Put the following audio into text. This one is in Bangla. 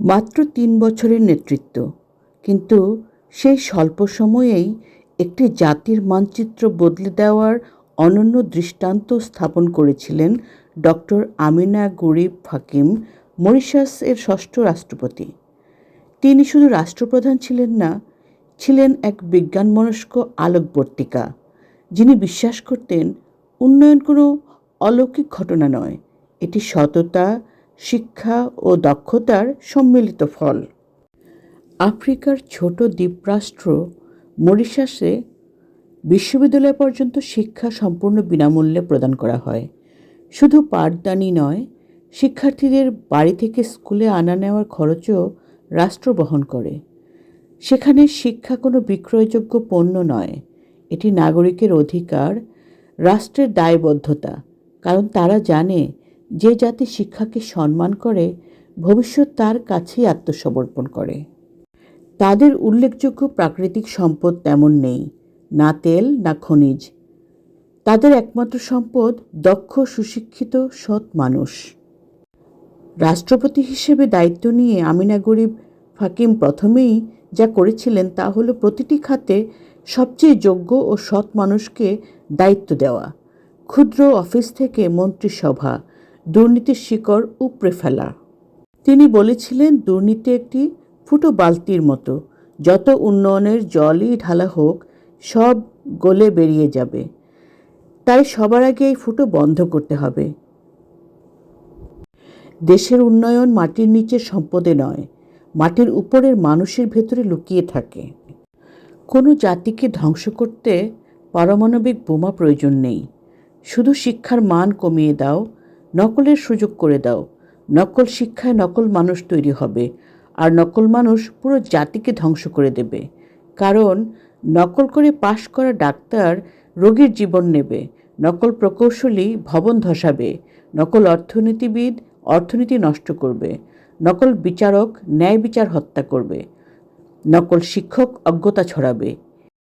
মাত্র ৩ বছরের নেতৃত্ব, কিন্তু সেই স্বল্প সময়েই একটি জাতির মানচিত্র বদলে দেওয়ার অনন্য দৃষ্টান্ত স্থাপন করেছিলেন ডক্টর আমিনা গরিব ফাকিম, মরিশাসের ষষ্ঠ রাষ্ট্রপতি। তিনি শুধু রাষ্ট্রপ্রধান ছিলেন না, ছিলেন এক বিজ্ঞানমনস্ক আলোকবর্তিকা, যিনি বিশ্বাস করতেন উন্নয়ন কোনো অলৌকিক ঘটনা নয়, এটি সততা, শিক্ষা ও দক্ষতার সম্মিলিত ফল। আফ্রিকার ছোট দ্বীপরাষ্ট্র মরিশাসে বিশ্ববিদ্যালয় পর্যন্ত শিক্ষা সম্পূর্ণ বিনামূল্যে প্রদান করা হয়। শুধু পাঠদানই নয়, শিক্ষার্থীদের বাড়ি থেকে স্কুলে আনা নেওয়ার খরচও রাষ্ট্র বহন করে। সেখানে শিক্ষা কোনো বিক্রয়যোগ্য পণ্য নয়, এটি নাগরিকের অধিকার, রাষ্ট্রের দায়বদ্ধতা, কারণ তারা জানে যে জাতি শিক্ষাকে সম্মান করে ভবিষ্যৎ তার কাছেই আত্মসমর্পণ করে। তাদের উল্লেখযোগ্য প্রাকৃতিক সম্পদ তেমন নেই, না তেল না খনিজ। তাদের একমাত্র সম্পদ দক্ষ, সুশিক্ষিত, সৎ মানুষ। রাষ্ট্রপতি হিসেবে দায়িত্ব নিয়ে আমিনা গরিব ফাকিম প্রথমেই যা করেছিলেন তা হলো প্রতিটি খাতে সবচেয়ে যোগ্য ও সৎ মানুষকে দায়িত্ব দেওয়া। ক্ষুদ্র অফিস থেকে মন্ত্রিসভা, দুর্নীতির শিকড় উপড়ে ফেলা। তিনি বলেছিলেন, দুর্নীতি একটি ফুটো বালতির মতো, যত উন্নয়নের জলই ঢালা হোক সব গলে বেরিয়ে যাবে। তাই সবার আগে এই ফুটো বন্ধ করতে হবে। দেশের উন্নয়ন মাটির নিচের সম্পদে নয়, মাটির উপরের মানুষের ভেতরে লুকিয়ে থাকে। কোনো জাতিকে ধ্বংস করতে পারমাণবিক বোমা প্রয়োজন নেই, শুধু শিক্ষার মান কমিয়ে দাও, নকলের সুযোগ করে দাও। নকল শিক্ষায় নকল মানুষ তৈরি হবে, আর নকল মানুষ পুরো জাতিকে ধ্বংস করে দেবে। কারণ নকল করে পাশ করা ডাক্তার রোগীর জীবন নেবে, নকল প্রকৌশলী ভবন ধসাবে, নকল অর্থনীতিবিদ অর্থনীতি নষ্ট করবে, নকল বিচারক ন্যায় বিচার হত্যা করবে, নকল শিক্ষক অজ্ঞতা ছড়াবে।